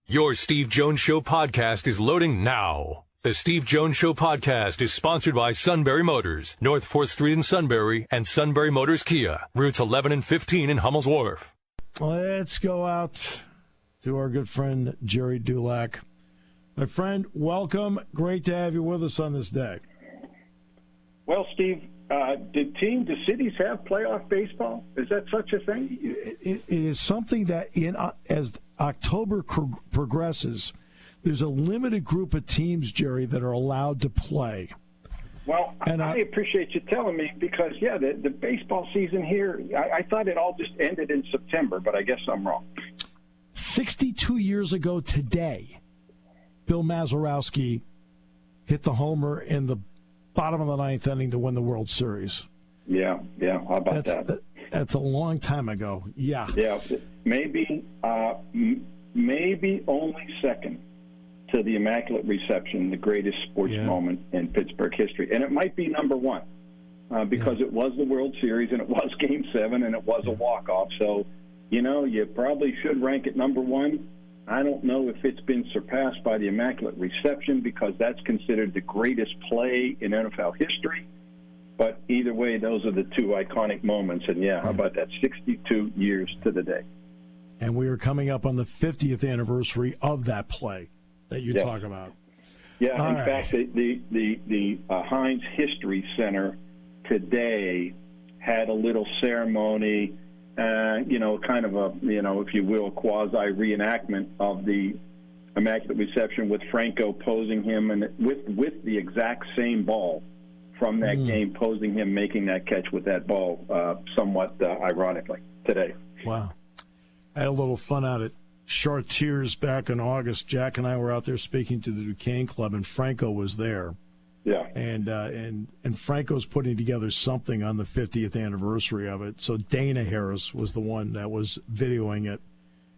Your Steve Jones Show podcast is loading now. The Steve Jones Show podcast is sponsored by Sunbury Motors, North 4th Street in Sunbury, and Sunbury Motors Kia, routes 11 and 15 in Hummel's Wharf. Let's go out to our good friend, Gerry Dulac. My friend, welcome. Great to have you with us on this day. Well, Steve, do cities have playoff baseball? Is that such a thing? It is something that as October progresses, there's a limited group of teams, Gerry, that are allowed to play. Well, and I appreciate you telling me because, the baseball season here, I thought it all just ended in September, but I guess I'm wrong. 62 years ago today, Bill Mazeroski hit the homer in the bottom of the ninth inning to win the World Series. Yeah. How about that? That's a long time ago. Yeah. Yeah, maybe only second to the Immaculate Reception, the greatest sports moment in Pittsburgh history. And it might be number one because it was the World Series and it was Game 7 and it was a walk-off. So, you probably should rank it number one. I don't know if it's been surpassed by the Immaculate Reception because that's considered the greatest play in NFL history. But either way, those are the two iconic moments. And, how about that? 62 years to the day. And we are coming up on the 50th anniversary of that play that you talk about. Yeah, in fact, the Heinz History Center today had a little ceremony, kind of a, if you will, quasi-reenactment of the Immaculate Reception with Franco posing him and with the exact same ball from that game, posing him making that catch with that ball, somewhat ironically, today. Wow. I had a little fun out at Chartiers back in August. Jack and I were out there speaking to the Duquesne Club, and Franco was there. Yeah. And Franco's putting together something on the 50th anniversary of it. So Dana Harris was the one that was videoing it.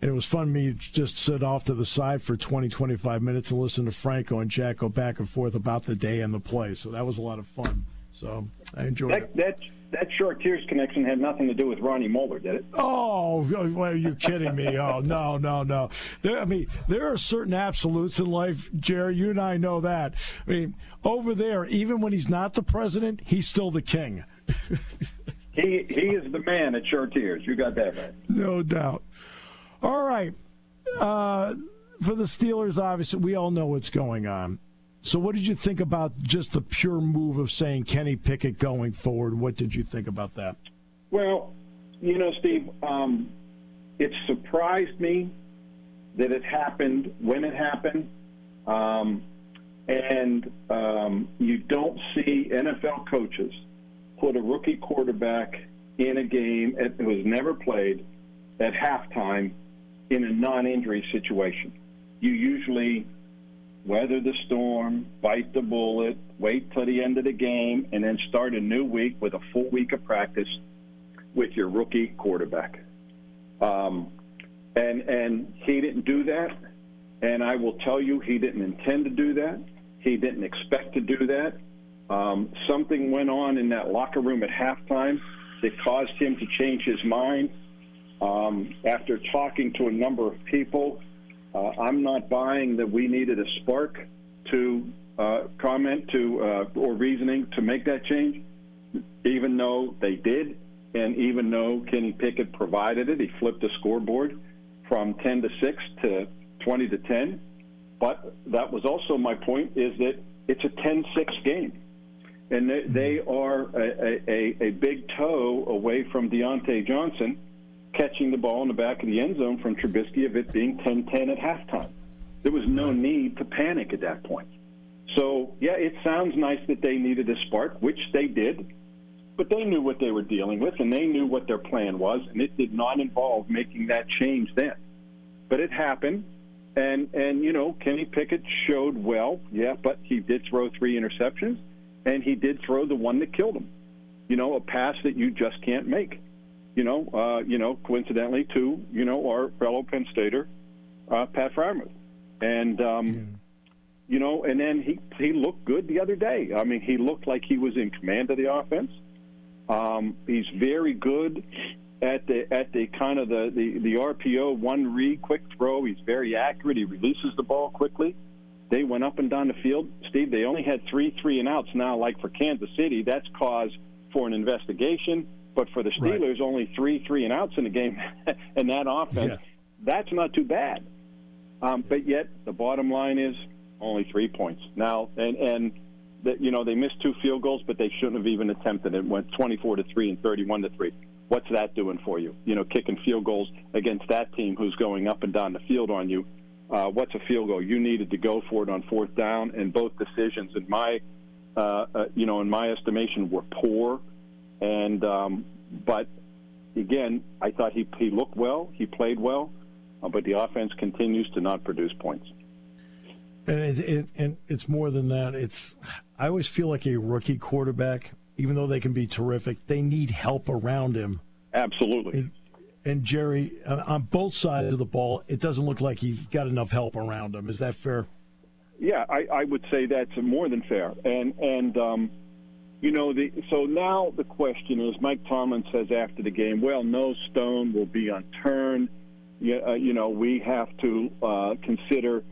And it was fun me just sit off to the side for 20, 25 minutes and listen to Franco and Jack go back and forth about the day and the play. So that was a lot of fun. So I enjoyed it. That Chartiers connection had nothing to do with Ronnie Moeller, did it? Oh, are you kidding me? Oh, no. There are certain absolutes in life, Gerry. You and I know that. I mean, over there, even when he's not the president, he's still the king. He is the man at Chartiers. You got that right. No doubt. All right. For the Steelers, obviously, we all know what's going on. So what did you think about just the pure move of saying Kenny Pickett going forward? What did you think about that? Well, Steve, it surprised me that it happened when it happened. You don't see NFL coaches put a rookie quarterback in a game that was never played at halftime in a non-injury situation. You usually weather the storm, bite the bullet, wait till the end of the game, and then start a new week with a full week of practice with your rookie quarterback. And he didn't do that, and I will tell you he didn't intend to do that. He didn't expect to do that. Something went on in that locker room at halftime that caused him to change his mind. After talking to a number of people, I'm not buying that we needed a spark to comment to or reasoning to make that change, even though they did, and even though Kenny Pickett provided it. He flipped the scoreboard from 10-6 to 20-10. But that was also my point, is that it's a 10-6 game. And they are a big toe away from Deontay Johnson catching the ball in the back of the end zone from Trubisky of it being 10-10 at halftime. There was no need to panic at that point. So, it sounds nice that they needed a spark, which they did, but they knew what they were dealing with, and they knew what their plan was, and it did not involve making that change then. But it happened, and Kenny Pickett showed well, but he did throw 3 interceptions, and he did throw the one that killed him, a pass that you just can't make. Coincidentally to, our fellow Penn Stater, Pat Freiermuth. And, and then he looked good the other day. I mean, he looked like he was in command of the offense. He's very good at the kind of the RPO, one read, quick throw. He's very accurate. He releases the ball quickly. They went up and down the field. Steve, they only had 3 3-and-outs. Now, like for Kansas City, that's cause for an investigation. But for the Steelers, only 3 3-and-outs in the game, and that offense, that's not too bad. But yet, the bottom line is only 3 points. Now, and they missed 2 field goals, but they shouldn't have even attempted it. Went 24-3 and 31-3. What's that doing for you? Kicking field goals against that team who's going up and down the field on you. What's a field goal? You needed to go for it on 4th down, and both decisions, in my estimation, were poor. And but again, I thought he looked well, he played well, but the offense continues to not produce points. And it's more than that. I always feel like a rookie quarterback, even though they can be terrific, they need help around him. Absolutely. And Gerry, on both sides of the ball, it doesn't look like he's got enough help around him. Is that fair? Yeah, I would say that's more than fair. So now the question is, Mike Tomlin says after the game, well, no stone will be unturned. We have to consider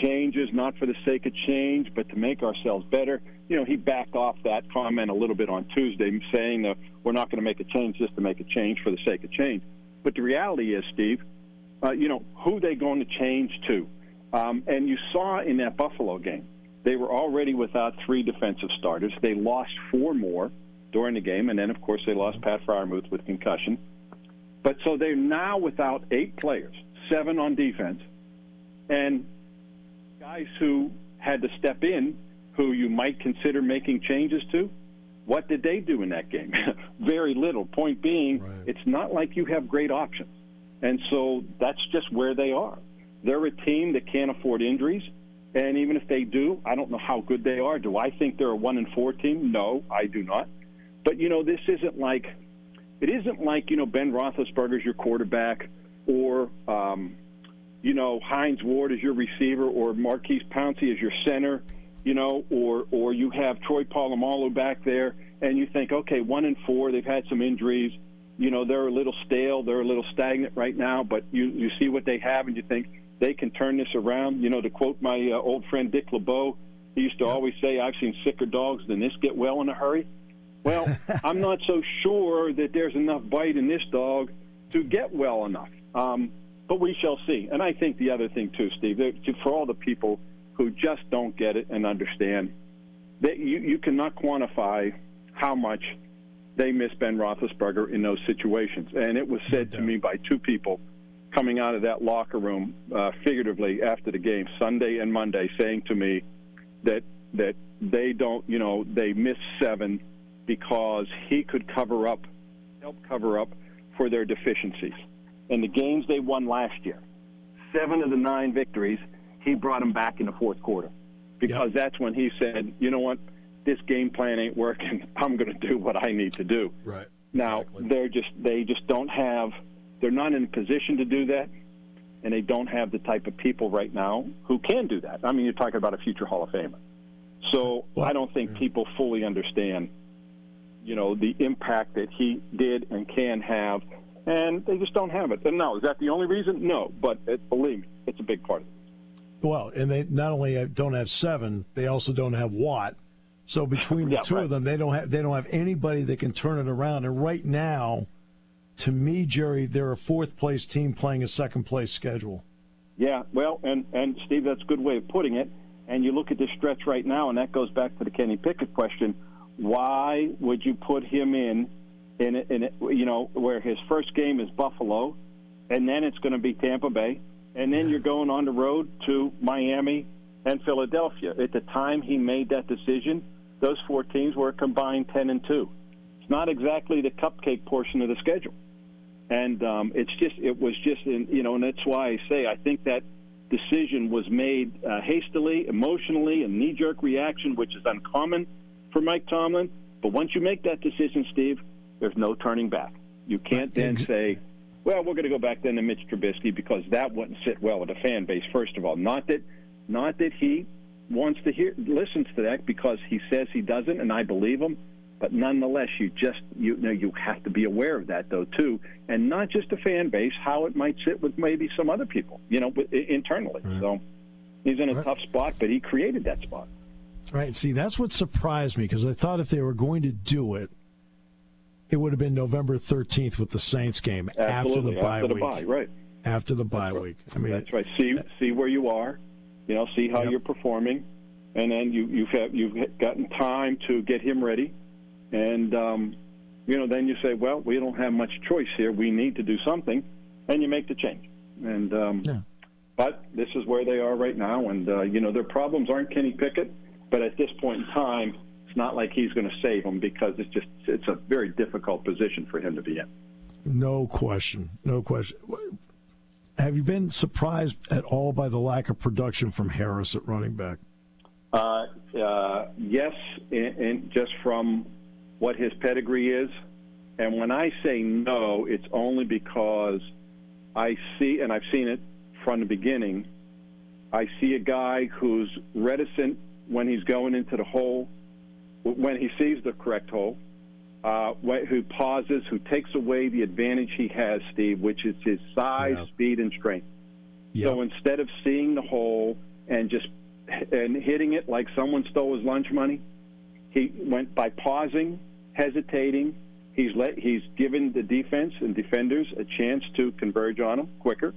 changes, not for the sake of change, but to make ourselves better. He backed off that comment a little bit on Tuesday, saying that we're not going to make a change just to make a change for the sake of change. But the reality is, Steve, who are they going to change to? And you saw in that Buffalo game, they were already without 3 defensive starters. They lost 4 more during the game, and then, of course, they lost Pat Freiermuth with concussion. But so they're now without 8 players, 7 on defense, and guys who had to step in, who you might consider making changes to. What did they do in that game? Very little. Point being, It's not like you have great options. And so that's just where they are. They're a team that can't afford injuries. And even if they do, I don't know how good they are. Do I think they're a 1-4 team? No, I do not. But, this isn't like Ben Roethlisberger's your quarterback, or, Hines Ward is your receiver, or Marquise Pouncey is your center, or you have Troy Polamalu back there, and you think, okay, 1-4, they've had some injuries. They're a little stale, they're a little stagnant right now, but you see what they have, and you think, they can turn this around. To quote my old friend Dick LeBeau, he used to always say, I've seen sicker dogs than this get well in a hurry. Well, I'm not so sure that there's enough bite in this dog to get well enough. But we shall see. And I think the other thing, too, Steve, for all the people who just don't get it and understand, that you cannot quantify how much they miss Ben Roethlisberger in those situations. And it was said to me by 2 people coming out of that locker room, figuratively, after the game, Sunday and Monday, saying to me that they don't, they missed 7 because he could help cover up for their deficiencies. And the games they won last year, 7 of the 9 victories, he brought them back in the 4th quarter, because that's when he said, you know what, this game plan ain't working. I'm going to do what I need to do. Right. Now, they just don't have. They're not in a position to do that, and they don't have the type of people right now who can do that. I mean, you're talking about a future Hall of Famer. So I don't think people fully understand, the impact that he did and can have, and they just don't have it. And no, is that the only reason? No, but believe me, it's a big part of it. Well, and they not only don't have 7, they also don't have Watt. So between the 2 of them, they don't have anybody that can turn it around. And right now, to me, Gerry, they're a 4th-place team playing a 2nd-place schedule. Yeah, well, and Steve, that's a good way of putting it. And you look at this stretch right now, and that goes back to the Kenny Pickett question. Why would you put him in where his first game is Buffalo, and then it's going to be Tampa Bay, and then you're going on the road to Miami and Philadelphia? At the time he made that decision, those 4 teams were a combined 10-2. It's not exactly the cupcake portion of the schedule. And it was just, and that's why I say I think that decision was made hastily, emotionally, a knee-jerk reaction, which is uncommon for Mike Tomlin. But once you make that decision, Steve, there's no turning back. You can't then say, well, we're going to go back then to Mitch Trubisky, because that wouldn't sit well with the fan base, first of all. Not that he wants to listens to that, because he says he doesn't, and I believe him. But nonetheless, you have to be aware of that, though, too, and not just the fan base, how it might sit with maybe some other people, internally. Right. So he's in a tough spot, but he created that spot. Right. See, that's what surprised me, because I thought if they were going to do it, it would have been November 13th with the Saints game after the bye week. Right. After the bye week. I mean, that's right. See where you are, see how you're performing, and then you've gotten time to get him ready. And, then you say, well, we don't have much choice here. We need to do something. And you make the change. And But this is where they are right now. And, their problems aren't Kenny Pickett. But at this point in time, it's not like he's going to save them, because it's a very difficult position for him to be in. No question. Have you been surprised at all by the lack of production from Harris at running back? Yes, and just from what his pedigree is. And when I say no, it's only because I see, and I've seen it from the beginning, I see a guy who's reticent when he's going into the hole, when he sees the correct hole, who pauses, who takes away the advantage he has, Steve, which is his size, speed, and strength. Yep. So instead of seeing the hole and hitting it like someone stole his lunch money, he went by pausing, hesitating. He's given the defense and defenders a chance to converge on him quicker.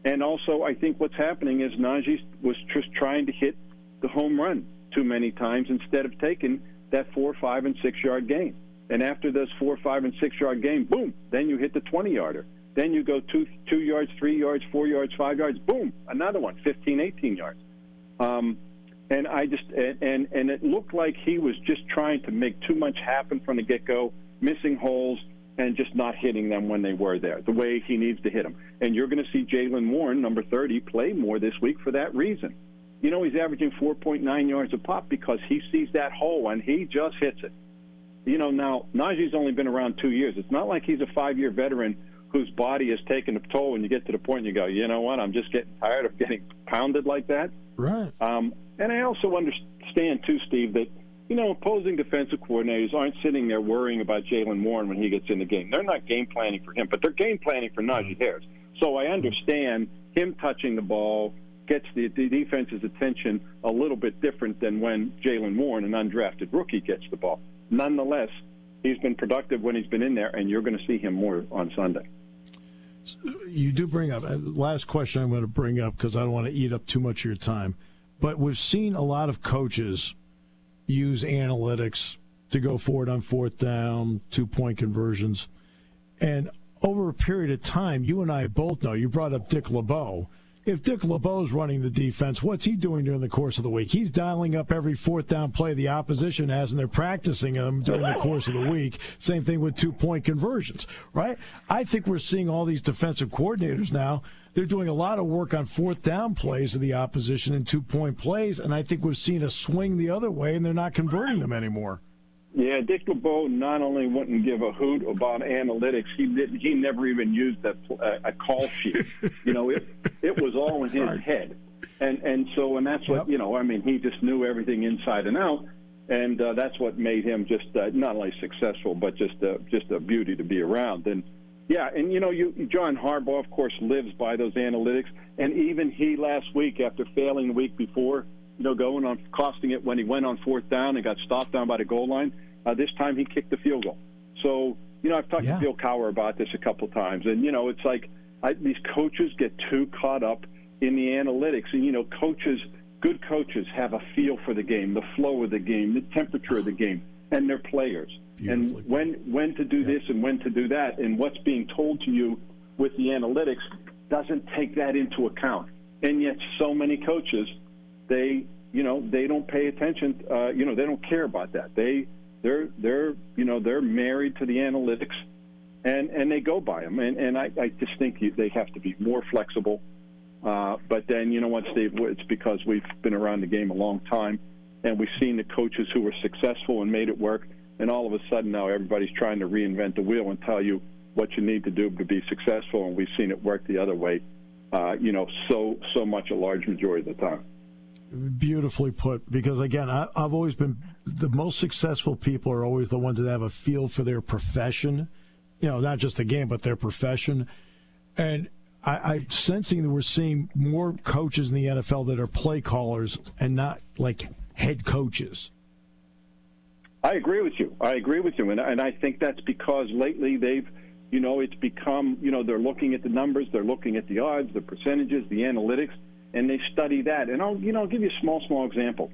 And also, I think what's happening is Najee was just trying to hit the home run too many times instead of taking that 4, 5, and 6 yard gain. And after those 4, 5, and 6 yard gain, boom, then you hit the 20-yarder. Then you go 2 yards, 3 yards, 4 yards, 5 yards, boom, another one, 15, 18 yards. And it looked like he was just trying to make too much happen from the get-go, missing holes, and just not hitting them when they were there, the way he needs to hit them. And you're going to see Jaylen Warren, number 30, play more this week for that reason. He's averaging 4.9 yards a pop because he sees that hole and he just hits it. Now, Najee's only been around 2 years. It's not like he's a 5-year veteran whose body has taken a toll and you get to the point and you go, you know what, I'm just getting tired of getting pounded like that. Right. And I also understand, too, Steve, that, opposing defensive coordinators aren't sitting there worrying about Jaylen Warren when he gets in the game. They're not game planning for him, but they're game planning for Najee Harris. So I understand him touching the ball gets the defense's attention a little bit different than when Jaylen Warren, an undrafted rookie, gets the ball. Nonetheless, he's been productive when he's been in there, and you're going to see him more on Sunday. You do bring up, last question I'm going to bring up because I don't want to eat up too much of your time, but we've seen a lot of coaches use analytics to go forward on fourth down, 2-point conversions. And over a period of time, you and I both know, you brought up Dick LeBeau. If Dick LeBeau's running the defense, what's he doing during the course of the week? He's dialing up every fourth down play the opposition has, and they're practicing them during the course of the week. Same thing with 2-point conversions, right? I think we're seeing all these defensive coordinators now. They're doing a lot of work on fourth down plays of the opposition and 2-point plays, and I think we've seen a swing the other way, and they're not converting them anymore. Yeah, Dick LeBeau not only wouldn't give a hoot about analytics, he never even used a call sheet. It was all in his head, and that's what he just knew everything inside and out, and that's what made him just not only successful but just a beauty to be around. And John Harbaugh, of course, lives by those analytics, and even he last week, after failing the week before, going on costing it when he went on fourth down and got stopped down by the goal line. This time he kicked the field goal. So, I've talked to Bill Cowher about this a couple of times. And, it's like these coaches get too caught up in the analytics. And, good coaches have a feel for the game, the flow of the game, the temperature of the game, and their players. And when to do this and when to do that. And what's being told to you with the analytics doesn't take that into account. And yet so many coaches, they don't pay attention. They don't care about that. They're married to the analytics, and they go by them. And I just think they have to be more flexible. But then, you know what, Steve? It's because we've been around the game a long time, and we've seen the coaches who were successful and made it work. And all of a sudden now everybody's trying to reinvent the wheel and tell you what you need to do to be successful. And we've seen it work the other way, so much a large majority of the time. Beautifully put. Because, again, I've always been the most successful people are always the ones that have a feel for their profession. Not just the game, but their profession. And I'm sensing that we're seeing more coaches in the NFL that are play callers and not like head coaches. I agree with you. And I think that's because lately they've, it's become, they're looking at the numbers, they're looking at the odds, the percentages, the analytics, and they study that. And I'll give you a small example.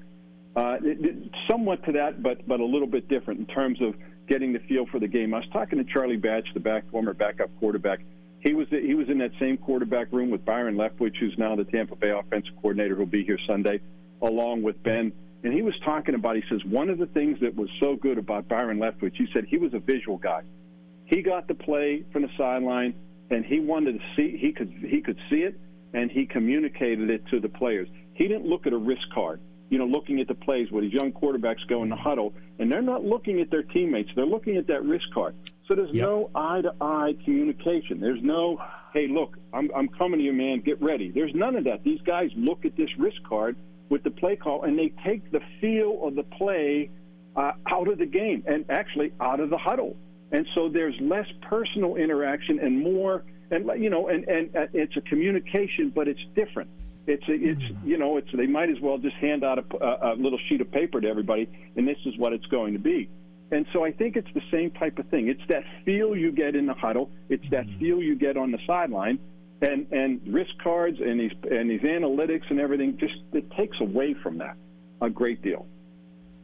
Somewhat to that, but a little bit different in terms of getting the feel for the game. I was talking to Charlie Batch, the former backup quarterback. He was in that same quarterback room with Byron Leftwich, who's now the Tampa Bay offensive coordinator, who'll be here Sunday, along with Ben. And he was talking about, he says, one of the things that was so good about Byron Leftwich, he said he was a visual guy. He got the play from the sideline, and he wanted to see, he could see it, and he communicated it to the players. He didn't look at a wrist card, looking at the plays where these young quarterbacks go in the huddle, and they're not looking at their teammates. They're looking at that wrist card. So there's no eye-to-eye communication. There's no, hey, look, I'm coming to you, man, get ready. There's none of that. These guys look at this wrist card with the play call, and they take the feel of the play out of the game and actually out of the huddle. And so there's less personal interaction and more, and it's a communication, but it's different. It's they might as well just hand out a little sheet of paper to everybody, and this is what it's going to be. And so I think it's the same type of thing. It's that feel you get in the huddle. It's that feel you get on the sideline, and wrist cards and these analytics and everything. Just it takes away from that a great deal.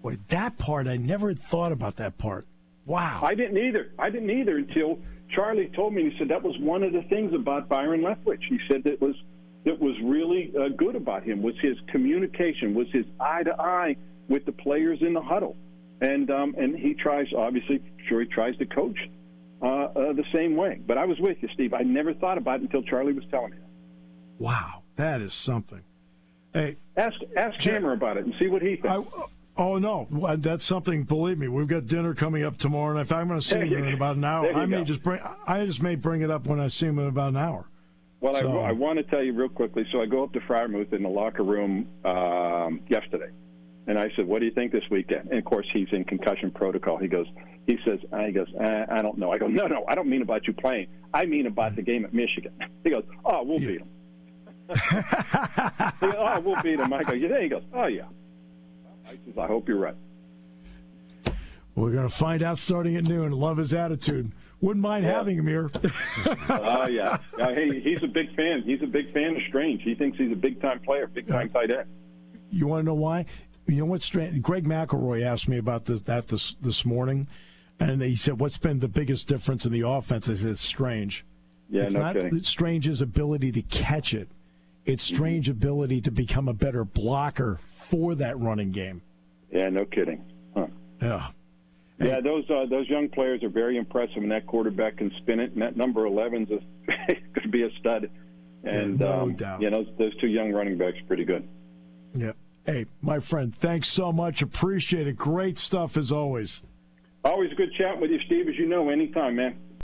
Boy, that part I never thought about that part. Wow. I didn't either until Charlie told me. He said that was one of the things about Byron Leftwich. He said that was really good about him was his communication, was his eye-to-eye with the players in the huddle. And he tries, obviously, he tries to coach the same way. But I was with you, Steve. I never thought about it until Charlie was telling me that. Wow, that is something. Hey, ask Hammer about it and see what he thinks. Oh, no, that's something, believe me. We've got dinner coming up tomorrow, and if I'm going to see him in about an hour, I just may bring it up when I see him in about an hour. Well, so, I want to tell you real quickly. So I go up to Freiermuth in the locker room yesterday, and I said, "What do you think this weekend?" And of course, he's in concussion protocol. He says, "I don't know." I go, "No, I don't mean about you playing. I mean about the game at Michigan." He goes, "Oh, we'll beat them." He goes, "Oh, we'll beat them." I go, "Yeah." He goes, "Oh, yeah." I says, "I hope you're right." We're going to find out starting at noon. Love his attitude. Wouldn't mind having him here. Oh, yeah. Hey, he's a big fan. He's a big fan of Strange. He thinks he's a big-time player, big-time tight end. You want to know why? You know what's strange? Greg McElroy asked me about this morning, and he said, what's been the biggest difference in the offense? I said, it's Strange. Yeah, it's not kidding. Strange's ability to catch it. It's Strange's ability to become a better blocker for that running game. Yeah, no kidding. Huh. Yeah. Yeah, those young players are very impressive, and that quarterback can spin it, and that number 11 is going to be a stud. And no doubt. Those two young running backs are pretty good. Yeah. Hey, my friend, thanks so much. Appreciate it. Great stuff as always. Always a good chat with you, Steve, as you know, anytime, man.